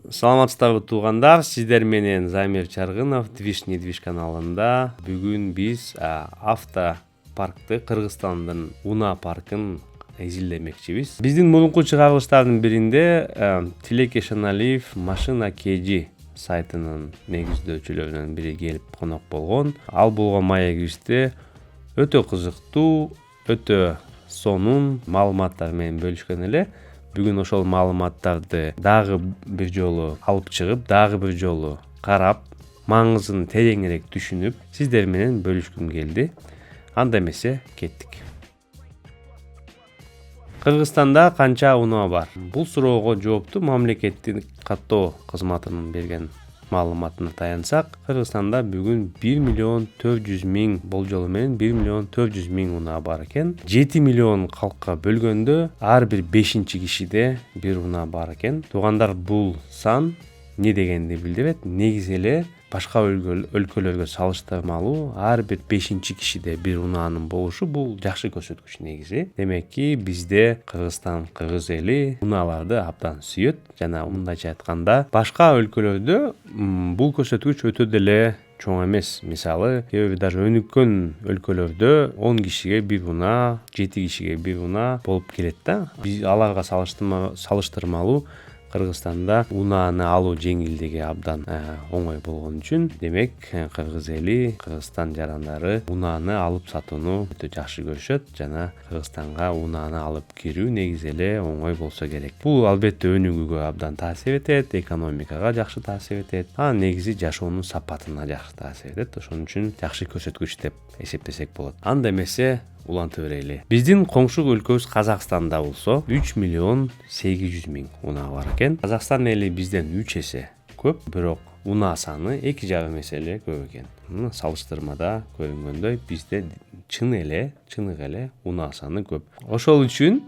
Саламатсыздарбы туугандар, сиздер менен Замир Чаргынов Движ не движ каналында. Бүгүн биз автопаркты, Кыргызстандын Уна паркын изилдемекчибиз. Биздин мурунку чыгарылыштардын биринде Тилеке Шаналиев Машина KG сайтынын негиздөөчүлөрүнөн бири келип конок болгон. Ал болгон маегибизде өтө кызыктуу, өтө сонун маалыматтар менен бөлүшкөн эле. Бүгүн ошол маалыматтарды дагы бир жолу алып чыгып, дагы бир жолу карап, маңызын тереңирээк түшүнүп, сиздер менен бөлүшкүм келди. Анда эмесе кеттик. Кыргызстанда канча унаа бар? Бул суроого жоопту мамлекеттик каттоо кызматынын берген маалыматына таянсак, Кыргызстанда бүгүн 1.400.000 болжолу менен 1.400.000 унаа бар экен. 7 миллион калкка бөлгөндө ар бир 5-чи кишиде бир унаа бар экен. Туугандар, бул сан не дегенди билдирет? Негизи эле башка өлкөлөргө салыштырмалуу ар бир 5-чи кишиде бир унаанын болушу бул жакшы көрсөткүч негизи. Демекки бизде Кыргызстан, кыргыз эли унааларды абдан сүйөт жана мындайча айтканда башка өлкөлөрдө бул көрсөткүч өтө деле чоң эмес. Мисалы, кээ бир даже өнүккөн өлкөлөрдө 10 кишиге бир унаа, 7 кишиге бир унаа болуп келет да. Биз аларга салыштырмалуу Кыргызстанда унааны алуу жеңилдиги абдан оңой болгон үчүн, демек кыргыз эли, Кыргызстан жарандары унааны алып сатууну өтө жакшы көрүшөт жана Кыргызстанга унааны алып кирүү негизи эле оңой болсо керек. Бул албетте өнүгүүгө абдан таасир этет, экономикага жакшы таасир этет, негизи жашоонун сапатына жакшы таасир этет. Ошон үчүн жакшы көрсөткүч деп эсептесек болот. Анда эмесе уланты берели. Биздин коңшу өлкөбүз Казакстанда болсо 3.800.000 унаа бар экен. Казакстан эли бизден 3 эсе көп, бирок унаа саны 2,5 эсе эле көп экен. Салыштырмада көрүнгөндөй бизде чыныгы эле унаа саны көп. Ошол үчүн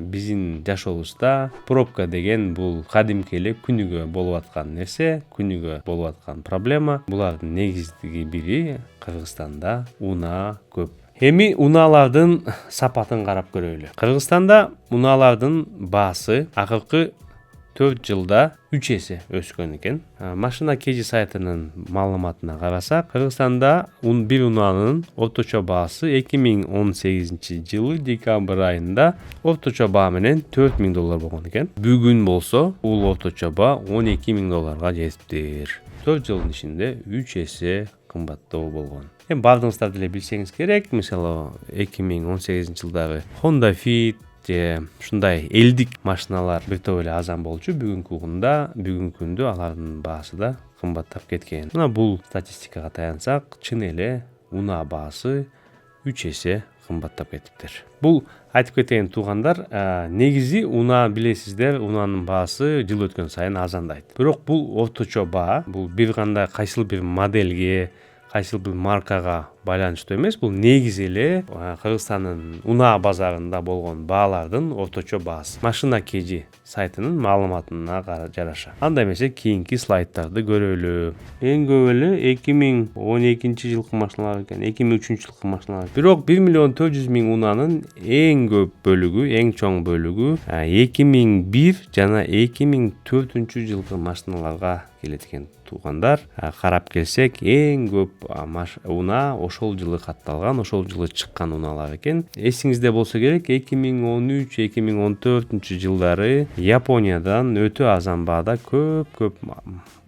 биздин жашообузда пробка деген бул кадимки эле күнүгө болуп аткан нерсе, күнүгө болуп аткан проблема. Булардын негиздеги бири Кыргызстанда унаа көп. Эми унаалардын сапатын карап көрөлү. Кыргызстанда унаалардын баасы акыркы 4 жылда 3 эсе өскөн экен. Машина KG сайтынын маалыматына карасак, Кыргызстанда бир унаанын орточо баасы 2018-жылы декабрь айында орточо баа менен $4.000 болгон экен. Бүгүн болсо бул орточо баа $12.000 жетиптир. 4 жылдын ичинде 3 эсе кымбаттоо болгон. Баардыгыңыздар деле билсеңиз керек, мисалы 2018-жылдагы Honda Fit же ушундай элдик машиналар бир топ эле азан болчу. Бүгүнкү күндө алардын баасы да кымбаттап кеткен. Мына бул статистикага таянсак, чын эле унаа баасы 3 эсе кымбаттап кетиптир. Бул айтып кетейин туугандар, негизи унаа билесиздер, унаанын баасы жыл өткөн сайын азандайт. Бирок бул орточо баа, бул бир кандай кайсыл бир моделге, кайсыл бир маркага байланыштуу эмес, бул негизи эле Кыргызстандын унаа базарында болгон баалардын орточо баасы. Машина KG сайтынын маалыматына жараша. Анда эмесе кийинки слайдтарды көрөлү. Эң көп эле 2012-жылкы машиналар экен, 2003-жылкы машиналар. Бирок 1.400.000 унаанын эң көп бөлүгү, эң чоң бөлүгү 2001 жана 2004-жылкы машиналарга келет экен. Туугандар, карап келсек, эң көп унаа ошол жылы катталган, ошол жылы чыккан унаалар экен. Эсиңизде болсо керек, 2013-2014 жылдары Япониядан өтө азан баада көп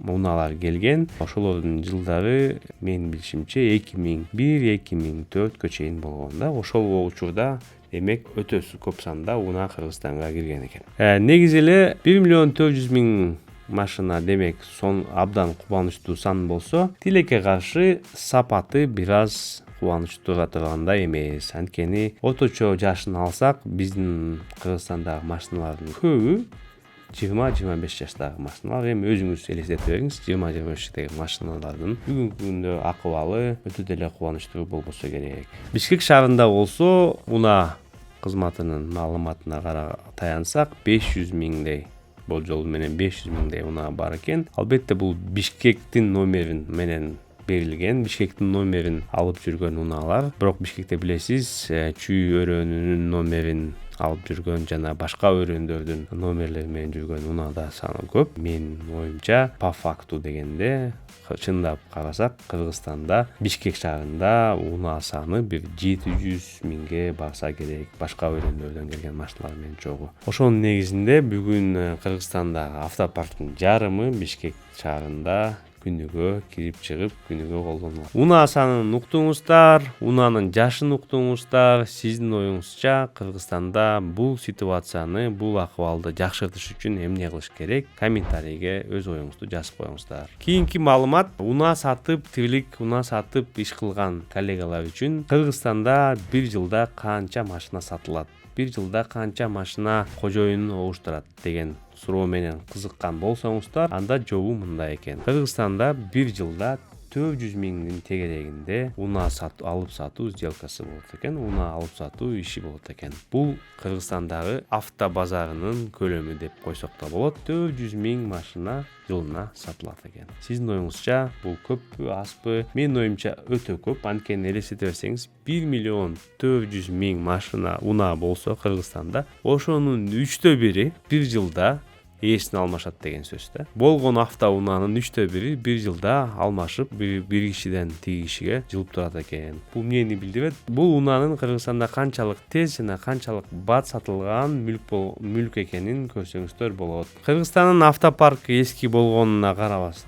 унаалар келген. Ошолордун жылдары менин билишимче 2001-2004 чейин болгон да. Ошол учурда демек өтө көп санда унаа Кыргызстанга кирген экен. Негизи эле 1.400.000 машина демек сон абдан кубанычтуу сан болсо, тилекке каршы сапаты бир аз кубанычтууга тургандай эмес. Анткени орточо жашын алсак, биздин Кыргызстандагы машиналардын көбү 20-25 жаштагы машиналар. Эми өзүңүз элестетип бериңиз, 20-25 жаштагы машиналардын бүгүнкү күндө акыбалы өтө деле кубанычтуу болбосо керек. Бишкек шаарында болсо, унаа кызматынын маалыматына таянсак, 500.000 болжол менен 500.000 унаа бар экен. Албетте бул Бишкектин номерин менен берилген, Бишкектин номерин алып жүргөн унаалар. Бирок Бишкекте билесиз, чүй өрөөнүнүн номерин алып жүргөн жана башка өрөөндөрдүн номерлери менен жүргөн унаада саны көп. Менин оюмча по факту дегенде чындап карасак Кыргызстанда Бишкек шаарында унаа саны бир 700 миңге барса керек, башка өрөөндөрдөн келген машиналар менен чогуу. Ошонун негизинде бүгүн Кыргызстандагы автопарктын жарымы Бишкек шаарында күнүгө кирип чыгып, күнүгө колдонулат. Унаа санын уктуңуздар, унаанын жашын уктуңуздар. Сиздин оюңузча Кыргызстанда бул ситуацияны, бул акыбалды жакшыртыш үчүн эмне кылыш керек? Комментарийге өз оюңузду жазып коюңуздар. Кийинки маалымат: унаа сатып, тирлик унаа сатып иш кылган коллегалар үчүн Кыргызстанда бир жылда канча машина сатылат? Бир жылда канча машина кожоюнун олуштурат деген суроо менен кызыккан болсоңуздар, анда жообу мындай экен. Кыргызстанда бир жылда 400 миңдин тегерегинде унаа алып сатуу сделкасы болот экен, унаа алып сатуу иши болот экен. Бул Кыргызстандагы авто базарынын көлөмү деп койсок да болот. 400 миң машина жылына сатылат экен. Сиздин оюңузча бул көппү, азбы? Менин оюмча өтө көп. Анткени элестете берсеңиз, 1 миллион 400 миң машина унаа болсо Кыргызстанда, ошонун 1/3 бир жылда ээсин алмашат деген сөз да. Болгон авто унаанын 1/3 бир жылда алмашып, бир кишиден тиги кишиге жылып турат экен. Бул эмнени билдирет? Бул унаанын Кыргызстанда канчалык тез жана канчалык бат сатылган мүлк экенин көрсөңүздөр болот. Кыргызстандын автопаркы эски болгонуна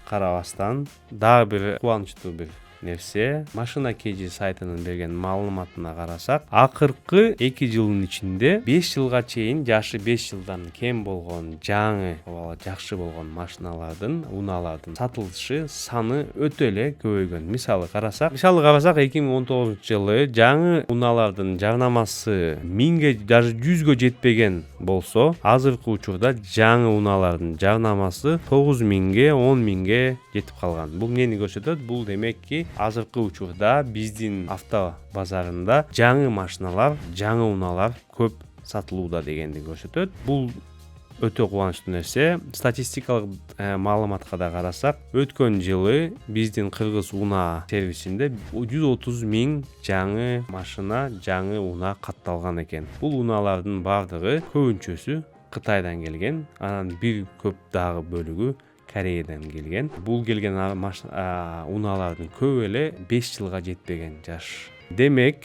карабастан, дагы бир кубанычтуу бир нерсе, машина KG сайтынын берген маалыматына карасак, акыркы 2 жылдын ичинде 5 жылга чейин жашы 5 жылдан кем болгон жаңы, жакшы болгон машиналардын, унаалардын сатылышы саны өтө эле көбөйгөн. Мисалы карасак 2019-жылы жаңы унаалардын жарнамасы 1000ге, даже 100гө жетпеген болсо, азыркы учурда жаңы унаалардын жарнамасы 9 миңге, 10 миңге жетип калган. Бул эмнени көрсөтөт? Бул демекки азыркы учурда биздин авто базарында жаңы машиналар, жаңы унаалар көп сатылууда дегенди көрсөтөт. Бул өтө кубанычтуу нерсе. Статистикалык маалыматка да карасак, өткөн жылы биздин Кыргыз унаа сервисинде 130 миң жаңы машина, жаңы унаа катталган экен. Бул унаалардын бардыгы көбүнчөсү Кытайдан келген, анан бир көп дагы бөлүгү Кореядан келген. Бул келген унаалардын көбү эле 5 жылга жетпеген жаш. Демек,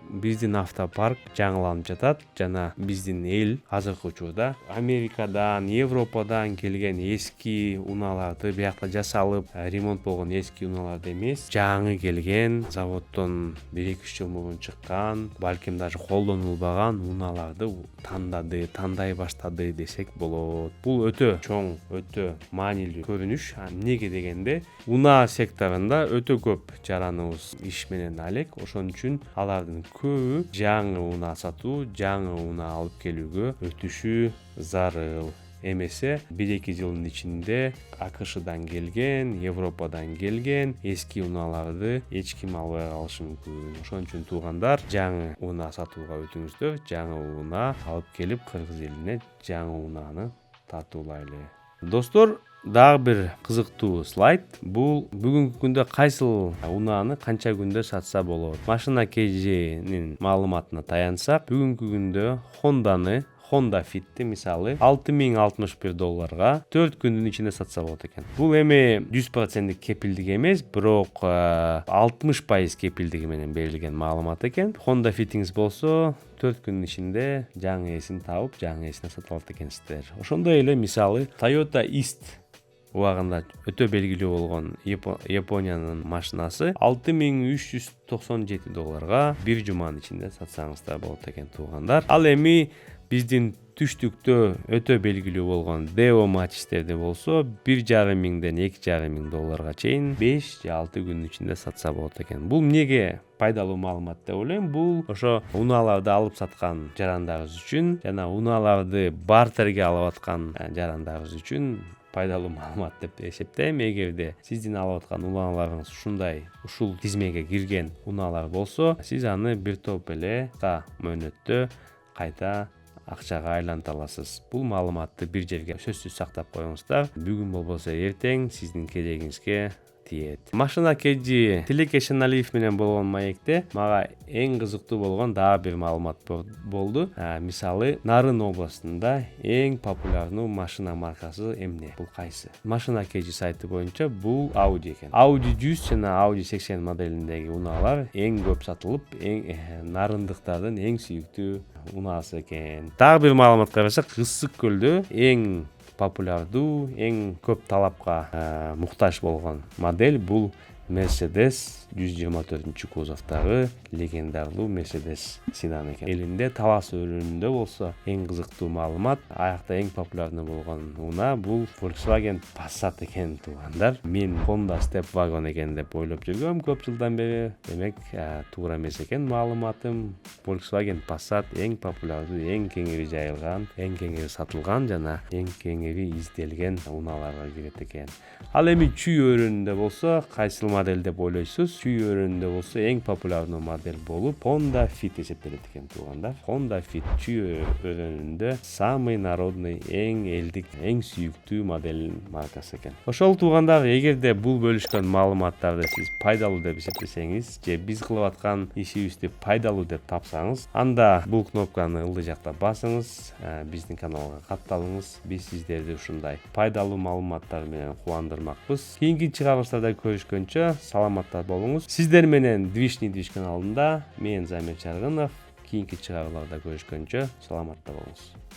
биздин автопарк жаңыланып жатат жана биздин эл азыркы учурда Америкадан, Европадан келген эски унааларды биякта жасалып, ремонт болгон эски унааларды эмес, жаңы келген, заводдон 1-2 жыл мурун чыккан, балким даже колдонулбаган унааларды тандай баштады десек болот. Бул өтө чоң, өтө маанилүү көрүнүш. Эмнеге дегенде, унаа секторунда өтө көп жараныбыз иш менен алек. Ошон үчүн алардын көбү жаңы унаа сатуу, жаңы унаа алып келүүгө өтүшү зарыл. Эмесе 1-2 жылдын ичинде АКШдан келген, Европадан келген эски унааларды эч ким албай калышы мүмкүн. Ошон үчүн туугандар, жаңы унаа сатууга өтүңүздөр, жаңы унаа алып келип Кыргыз элине жаңы унааны тартуулайлы. Достор, дагы бир кызыктуу слайд. Бул бүгүнкү күндө кайсыл унааны канча күндө сатса болот? Машина KG'нин маалыматына таянсак, бүгүнкү күндө Honda Fit'ти мисалы $6061 4 күндүн ичинде сатса болот экен. Бул эми 100% кепилдик эмес, бирок 60% кепилдиги менен берилген маалымат экен. Honda Fit'иңиз болсо 4 күндүн ичинде жаңы ээсин табып, жаңы ээсине сатып алат экенсиздер. Ошондой эле мисалы Toyota East убагында өтө белгилүү болгон Япониянын машинасы $6397 бир жуманын ичинде сатсаңыздар болот экен, туугандар. Ал эми биздин түштүктө өтө белгилүү болгон Devo матчтерде болсо $1,5 миңден $2,5 чейин 5 же 6 күнүн ичинде сатса болот экен. Бул эмнеге пайдалуу маалымат деп ойлойм? Бул ошо унааларды алып саткан жарандарыбыз үчүн жана унааларды бартерге алып аткан жарандарыбыз үчүн пайдалуу маалымат деп эсептейм. Эгерде сиздин алып аткан унааларыңыз ушул тизмеге кирген унаалар болсо, сиз аны бир топ эле мөөнөттө кайта акчага айланта аласыз. Бул маалыматты бир жерге сөзсүз сактап коюңуздар. Бүгүн болбосо эртең сиздин керегиңизге тиет. Машина кежи Тилеке Шеналиев менен болгон маекте мага эң кызыктуу болгон дагы бир маалымат болду. Мисалы, Нарын областында эң популярдуу машина маркасы эмне? Бул кайсы? Машина кежи сайты боюнча бул Audi экен. Audi 100 жана Audi 80 моделиндеги унаалар эң көп сатылып, нарындыктардын эң сүйүктүү унаасы экен. Дагы бир маалыматка карасак, Ысык көлдө эң популярдуу, эң көп талапка муктаж болгон модель бул Mercedes 124 кузовтагы легендарлуу Mercedes седан экен. Элинде Талас өрүнүндө болсо эң кызыктуу маалымат, аякта эң популярдуу болгон унаа бул Volkswagen Passat экен туугандар. Мен Honda Stepwagon экен деп ойлоп жүргөм көп жылдан бери. Демек, туура эмес экен маалыматым. Volkswagen Passat эң популярдуу, эң кеңири жайылган, эң кеңири сатылган жана эң кеңири изделген унааларга кирет экен. Ал эми чүй өрүнүндө болсо кайсыл модель деп ойлойсуз? Чүй өрүнүндө болсо эң популярдуу модель болуп Honda Fit эсептелет экен туугандар. Honda Fit чүй өрүнүндө самый народный, эң элдик, эң сүйүктүү модель маркасы экен. Ошол туугандар, эгерде бул бөлүшкөн маалыматтарды сиз пайдалуу деп эсептесеңиз же биз кылып аткан ишибизди пайдалуу деп тапсаңыз, анда бул кнопканы ылдый жакта басыңыз, биздин каналга катталыңыз. Биз сиздерди ушундай пайдалуу маалыматтар менен кубандырмакпыз. Кийинки чыгарылыштарда көрүшкөнчө саламатта болуңуз. Сиздер менен Движный Движ каналында мен Замир Чаргынов. Кийинки чыгарыларда көрүшкөнчө саламатта болуңуз.